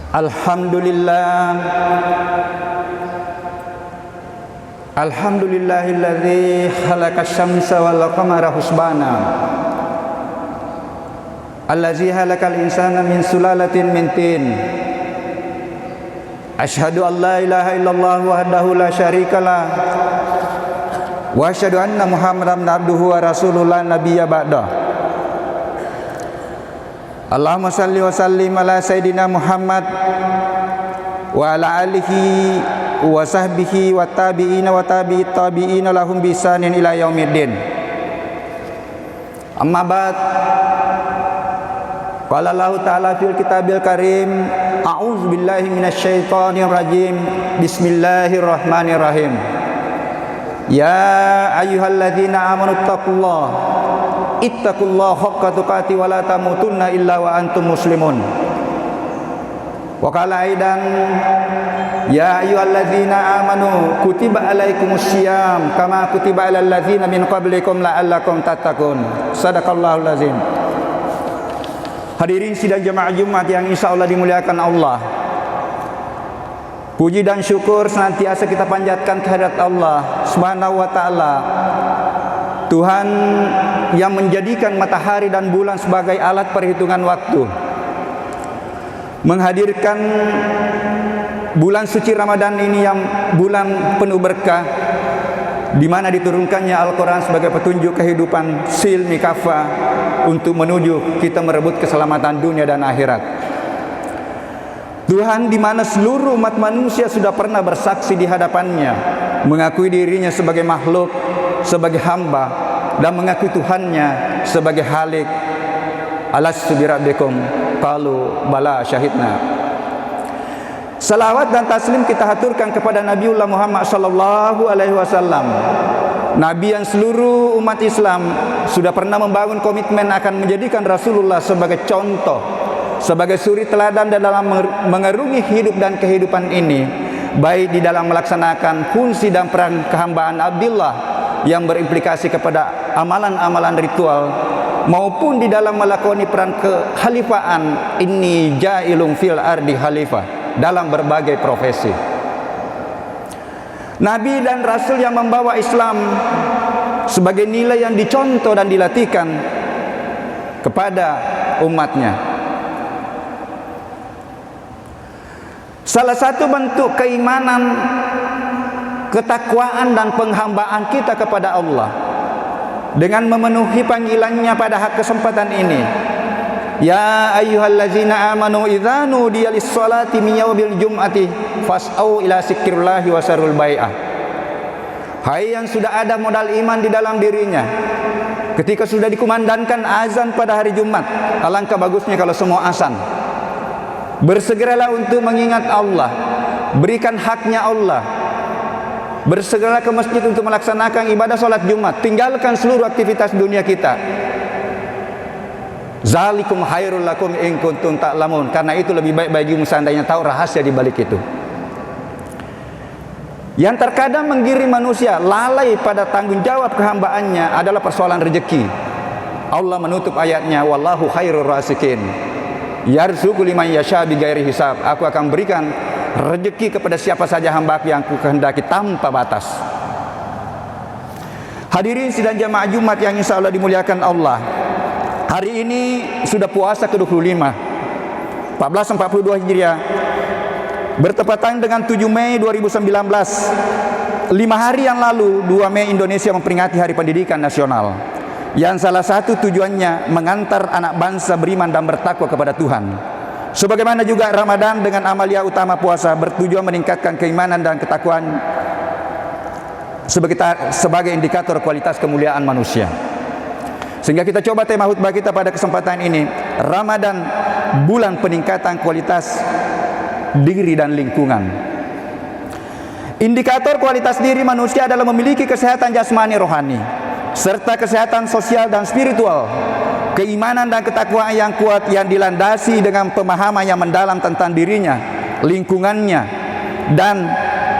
Alhamdulillah. Alhamdulillahilladzi khalaqasy syamsa wal qamara husbana. Allazi halakal insana min sulalatin min tin. Asyhadu an la ilaha illallah wahdahu la syarikalah. Wa asyhadu anna Muhammadan abduhu wa rasuluhu la nabiyya ba'dah. Allahumma salli wa sallim ala sayyidina Muhammad wa ala alihi wa sahbihi wa tabi'ina wa tabi'it tabi'ina lahum bi ihsanin ila yaumiddin. Amma ba'd. Qala Allah ta'ala fil kitabil karim, a'udzu billahi minasyaitonir rajim. Bismillahirrahmanirrahim. Ya ayyuhalladzina amanu ittaqullaha haqqa tuqatih wa la tamutunna illa wa antum muslimun. Wa qala aidan ya ayyuhalladzina amanu kutiba alaikumus syiyam kama kutiba alal ladzina min qablikum la'allakum tattaqun. Shadaqallahul azim. Hadirin sidang jemaah Jumat yang insyaallah dimuliakan Allah. Puji dan syukur senantiasa kita panjatkan kehadirat Allah Subhanahu wa taala. Tuhan yang menjadikan matahari dan bulan sebagai alat perhitungan waktu, menghadirkan bulan suci Ramadan ini yang bulan penuh berkah, di mana diturunkannya Al-Quran sebagai petunjuk kehidupan silmi kafah untuk menuju kita merebut keselamatan dunia dan akhirat. Tuhan di mana seluruh umat manusia sudah pernah bersaksi di hadapannya, mengakui dirinya sebagai makhluk, sebagai hamba, dan mengakui Tuhannya sebagai Khalik. Alastu birabbikum qalu bala syahidna. Salawat dan taslim kita haturkan kepada Nabiullah Muhammad sallallahu alaihi wasallam, nabi yang seluruh umat Islam sudah pernah membangun komitmen akan menjadikan Rasulullah sebagai contoh, sebagai suri teladan dalam mengarungi hidup dan kehidupan ini, baik di dalam melaksanakan fungsi dan peran kehambaan Abdillah yang berimplikasi kepada amalan-amalan ritual, maupun di dalam melakoni peran kekhalifaan, inni ja'ilun fil ardi khalifah, dalam berbagai profesi. Nabi dan Rasul yang membawa Islam sebagai nilai yang dicontoh dan dilatihkan kepada umatnya. Salah satu bentuk keimanan, ketakwaan dan penghambaan kita kepada Allah dengan memenuhi panggilannya pada kesempatan ini. Ya ayyuhallazina amanu idza nudiya lis-sholati min yaumil jum'ati fas'au ila zikrillahi wa sarul bai'ah. Hai yang sudah ada modal iman di dalam dirinya, ketika sudah dikumandangkan azan pada hari Jumat, alangkah bagusnya kalau semua azan, bersegeralah untuk mengingat Allah, berikan haknya Allah, bersegeralah ke masjid untuk melaksanakan ibadah sholat Jumat, tinggalkan seluruh aktivitas dunia kita. Zalikum khairul lakum in kuntum ta'lamun, karena itu lebih baik bagimu seandainya tahu rahasia di balik itu. Yang terkadang menggiring manusia lalai pada tanggung jawab kehambaannya adalah persoalan rezeki. Allah menutup ayatnya, wallahu khairur rasikin, yarzuqu liman yasha bighairi hisab. Aku akan berikan rezeki kepada siapa saja hamba-Ku yang Ku kehendaki tanpa batas. Hadirin sidang jamaah Jumat yang insyaallah dimuliakan Allah. Hari ini sudah puasa ke-25 1442 Hijriah, bertepatan dengan 7 Mei 2019. 5 hari yang lalu, 2 Mei, Indonesia memperingati Hari Pendidikan Nasional, yang salah satu tujuannya mengantar anak bangsa beriman dan bertakwa kepada Tuhan. Sebagaimana juga Ramadan dengan amalia utama puasa bertujuan meningkatkan keimanan dan ketakwaan sebagai indikator kualitas kemuliaan manusia. Sehingga kita coba tema khutbah kita pada kesempatan ini, Ramadan, bulan peningkatan kualitas diri dan lingkungan. Indikator kualitas diri manusia adalah memiliki kesehatan jasmani rohani, serta kesehatan sosial dan spiritual, keimanan dan ketakwaan yang kuat yang dilandasi dengan pemahaman yang mendalam tentang dirinya, lingkungannya, dan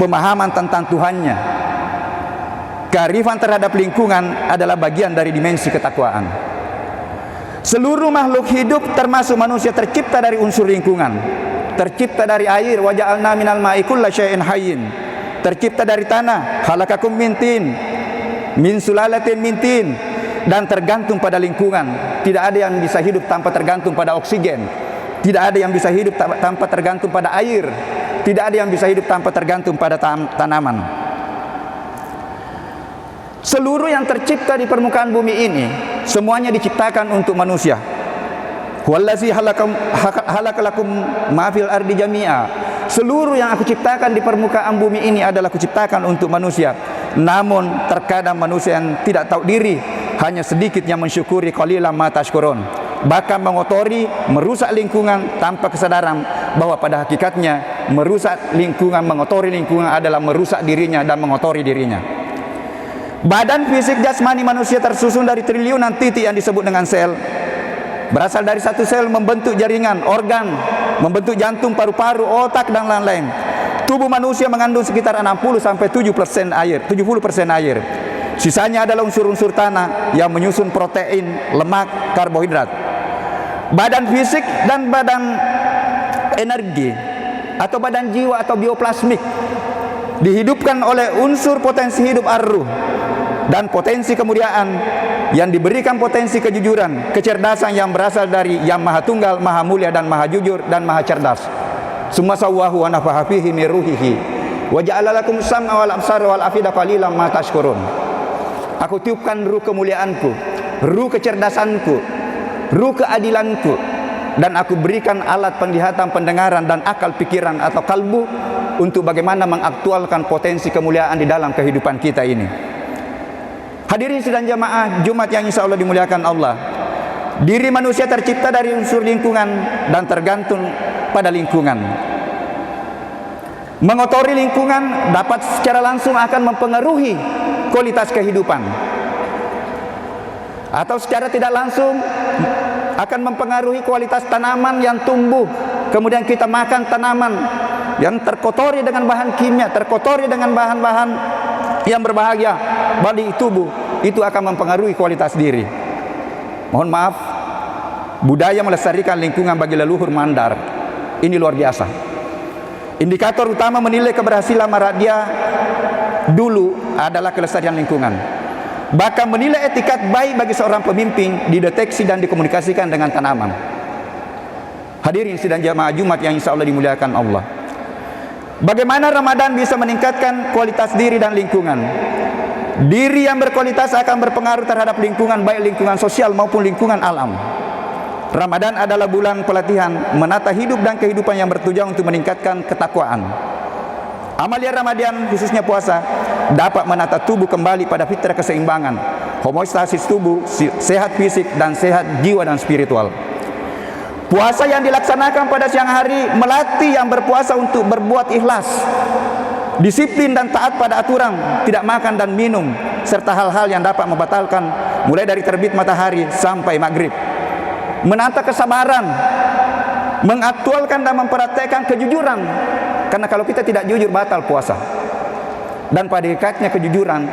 pemahaman tentang Tuhannya. Kearifan terhadap lingkungan adalah bagian dari dimensi ketakwaan. Seluruh makhluk hidup termasuk manusia tercipta dari unsur lingkungan. tercipta dari air, wa ja'alna minal ma'i kulla syai'in hayyin, tercipta dari tanah, khalaqakum min tin, min sulalatin min tin, dan tergantung pada lingkungan. Tidak ada yang bisa hidup tanpa tergantung pada oksigen. Tidak ada yang bisa hidup tanpa tergantung pada air. Tidak ada yang bisa hidup tanpa tergantung pada tanaman. Seluruh yang tercipta di permukaan bumi ini semuanya diciptakan untuk manusia. Wallazi halakalakum ma fil ardi jami'a. Seluruh yang aku ciptakan di permukaan bumi ini adalah kuciptakan untuk manusia. Namun terkadang manusia yang tidak tahu diri, hanya sedikit yang mensyukuri, qalilan ma tashkurun. Bahkan mengotori, merusak lingkungan tanpa kesadaran bahwa pada hakikatnya merusak lingkungan, mengotori lingkungan adalah merusak dirinya dan mengotori dirinya. Badan fisik jasmani manusia tersusun dari triliunan titik yang disebut dengan sel. Berasal dari satu sel membentuk jaringan, organ, membentuk jantung, paru-paru, otak, dan lain-lain. Tubuh manusia mengandung sekitar 60-70% air. Sisanya adalah unsur-unsur tanah yang menyusun protein, lemak, karbohidrat. Badan fisik dan badan energi atau badan jiwa atau bioplasmik dihidupkan oleh unsur potensi hidup ar-ruh dan potensi kemuliaan yang diberikan potensi kejujuran, kecerdasan yang berasal dari Yang Maha Tunggal, Maha Mulia dan Maha Jujur dan Maha Cerdas. Summa sawwahu wa nafaha fihi min ruhihi wa ja'ala lakum sam'a wal absara wal afida qalilan ma tashkurun. Aku tiupkan ruh kemuliaanku, ruh kecerdasanku, ruh keadilanku, dan aku berikan alat penglihatan, pendengaran, dan akal pikiran atau kalbu untuk bagaimana mengaktualkan potensi kemuliaan di dalam kehidupan kita ini. Hadirin sidang jamaah Jumat yang insya Allah dimuliakan Allah. Diri manusia tercipta dari unsur lingkungan dan tergantung pada lingkungan. Mengotori lingkungan dapat secara langsung akan mempengaruhi kualitas kehidupan, atau secara tidak langsung akan mempengaruhi kualitas tanaman yang tumbuh. Kemudian kita makan tanaman yang terkotori dengan bahan kimia, terkotori dengan bahan-bahan yang berbahaya bagi tubuh, itu akan mempengaruhi kualitas diri. Mohon maaf, budaya melestarikan lingkungan bagi leluhur Mandar ini luar biasa. Indikator utama menilai keberhasilan rakyat dulu adalah kelestarian lingkungan. Bahkan menilai etikat baik bagi seorang pemimpin dideteksi dan dikomunikasikan dengan tanaman. Hadirin sidang jamaah Jumat yang insya Allah dimuliakan Allah. Bagaimana Ramadan bisa meningkatkan kualitas diri dan lingkungan? Diri yang berkualitas akan berpengaruh terhadap lingkungan, baik lingkungan sosial maupun lingkungan alam. Ramadan adalah bulan pelatihan menata hidup dan kehidupan yang bertujuan untuk meningkatkan ketakwaan. Amalia Ramadan, khususnya puasa, dapat menata tubuh kembali pada fitrah keseimbangan, homeostasis tubuh, sehat fisik dan sehat jiwa dan spiritual. Puasa yang dilaksanakan pada siang hari melatih yang berpuasa untuk berbuat ikhlas, disiplin dan taat pada aturan, tidak makan dan minum, serta hal-hal yang dapat membatalkan mulai dari terbit matahari sampai maghrib. Menata kesabaran, mengaktualkan dan memperhatikan kejujuran, karena kalau kita tidak jujur batal puasa. Dan pada hakikatnya kejujuran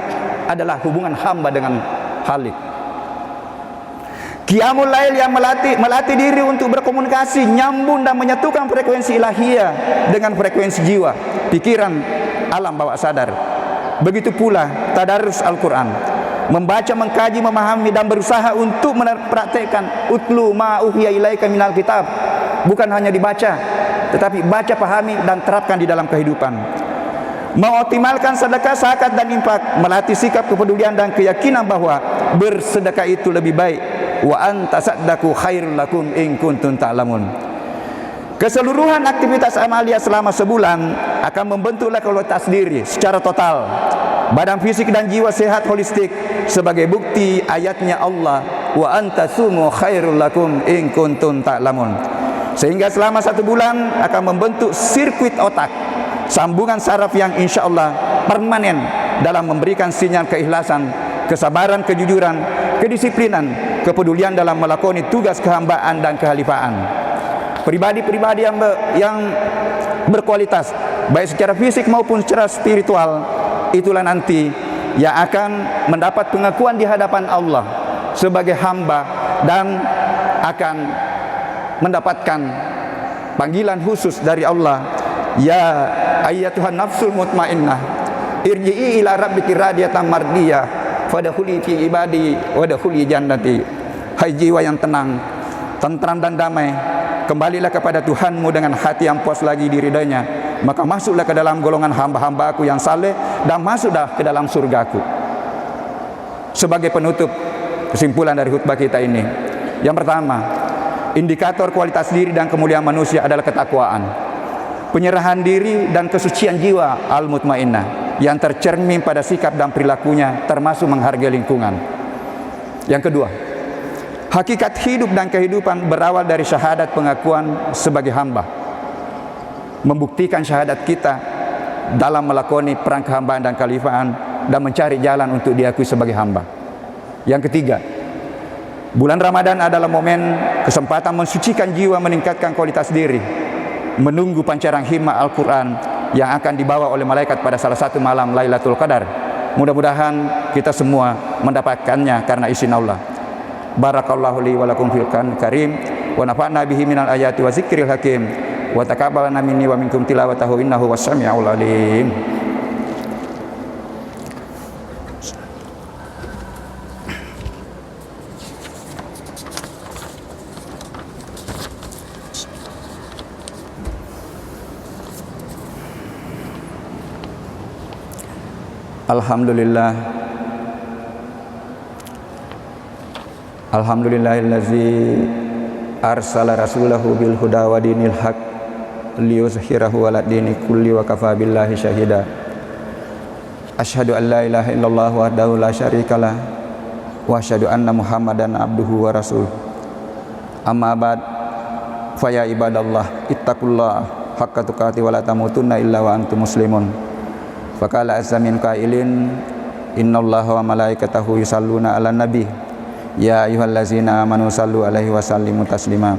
adalah hubungan hamba dengan Khalik. Qiyamul Lail yang melatih diri untuk berkomunikasi, nyambung dan menyatukan frekuensi ilahiyah dengan frekuensi jiwa, pikiran, alam bawah sadar. Begitu pula tadarus Al-Quran, membaca, mengkaji, memahami dan berusaha untuk mempraktekkan utlu ma uhiya ilaika minal kitab. Bukan hanya dibaca, tetapi baca, pahami dan terapkan di dalam kehidupan. Mengoptimalkan sedekah, zakat dan infak, melatih sikap kepedulian dan keyakinan bahwa bersedekah itu lebih baik. Wa antasaddaqu khairul lakum in kuntum ta'lamun. Keseluruhan aktivitas amalia selama sebulan akan membentuklah kualitas diri secara total. Badan fisik dan jiwa sehat holistik sebagai bukti ayatnya Allah, wa antasumu khairul lakum in kuntum ta'lamun. Sehingga selama 1 bulan akan membentuk sirkuit otak, sambungan saraf yang insya Allah permanen dalam memberikan sinyal keikhlasan, kesabaran, kejujuran, kedisiplinan, kepedulian dalam melakoni tugas kehambaan dan kehalifaan. Pribadi-pribadi yang berkualitas baik secara fisik maupun secara spiritual, itulah nanti yang akan mendapat pengakuan di hadapan Allah sebagai hamba dan akan mendapatkan panggilan khusus dari Allah, ya ayyatuhan nafsul mutmainnah irji'i ila rabbiki radiyatan mardiyah fadkhuli fi ibadi wadkhuli jannati. Hai jiwa yang tenang, tentram dan damai, kembalilah kepada Tuhanmu dengan hati yang puas lagi diridainya, maka masuklah ke dalam golongan hamba-hamba aku yang saleh dan masuklah ke dalam surgaku. Sebagai penutup kesimpulan dari khutbah kita ini, yang pertama, indikator kualitas diri dan kemuliaan manusia adalah ketakwaan, penyerahan diri dan kesucian jiwa al-mutmainnah yang tercermin pada sikap dan perilakunya, termasuk menghargai lingkungan. Yang kedua, hakikat hidup dan kehidupan berawal dari syahadat pengakuan sebagai hamba, membuktikan syahadat kita dalam melakoni perang kehambaan dan kekhalifahan dan mencari jalan untuk diakui sebagai hamba. Yang ketiga, bulan Ramadan adalah momen kesempatan mensucikan jiwa, meningkatkan kualitas diri, menunggu pancaran hikmah Al-Quran yang akan dibawa oleh malaikat pada salah satu malam Lailatul Qadar. Mudah-mudahan kita semua mendapatkannya karena izin Allah. Barakallahu li wa lakum fil Qur'anil karim wa nafa'na bihi minal ayati wa zikril hakim wa taqabbalana minni wa minkum tilawatahu innahu was-sami'ul alim. Alhamdulillah, alhamdulillahillazi arsala rasulahu bil huda wa dinil haq liyuzhirahu ala dini kulli wa kafa billahi syahida. Asyhadu an la ilaha illallah wahdahu la syarikalah wa asyhadu anna muhammadan abduhu wa rasuluh. Amma ba'd, fa ya ibadallah ittaqullaha haqqa tuqatih wa la tamutunna illa wa antum muslimun. Faqala azza min qailin innallaha wa malaikatahu yusalluna 'alan nabi ya ayyuhallazina amanu sallu 'alaihi wa sallimu taslima.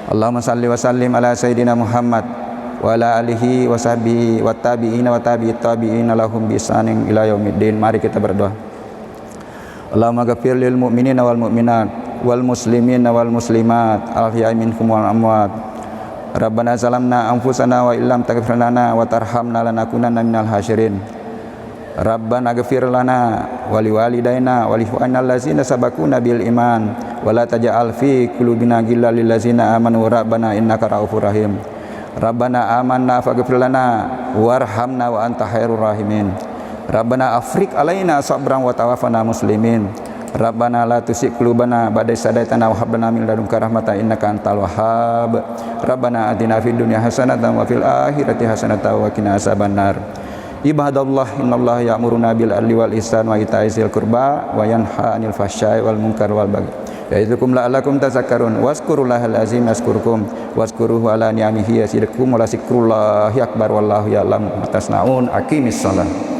Allahumma salli wa sallim ala sayyidina Muhammad wa ala alihi wa sahbihi wa tabi'ina wa tabi'it tabi'ina lahum bi ihsanin ila yaumiddin. Mari kita berdoa. Allahumma ghafir lil mu'minina wal mu'minat wal muslimina wal muslimat al ahya'i minhum wal amwat. Rabbana zalamna anfusana wa illam taghfir lana wa tarhamna lanakunanna minal hasyirin. Rabbana ghfir lana wa liwalidayna wa li ikhwanina allazina sabaquna bil iman wa la taj'al fi qulubina ghillan lil ladzina amanu rabbana innaka raufur rahim. Rabbana amanna faghfir lana warhamna wa anta khairur rahimin. Rabbana afriq alaina sabran wa tawaffana muslimin. Rabbana la tuzigh qulubana ba'da idh hadaytana wa hab lana min ladunka rahmatan innaka antal wahhab. Rabbana atina fid dunya hasanatan wa fil akhirati hasanatan wa qina azabannar. Ibadallah innallaha ya'muruna bil adli wal ihsan wa ita'i dzil qurba wa yanha 'anil fahsya'i wal munkar wal baghi. Ya'idzukum la'allakum tadhakkarun wazkurullahal azim yazkurkum wazkuruhu ala ni'amihi yazidukum wa la zikrullahi akbar wallahu ya'lamu ma tasna'un. Aqimis shalah.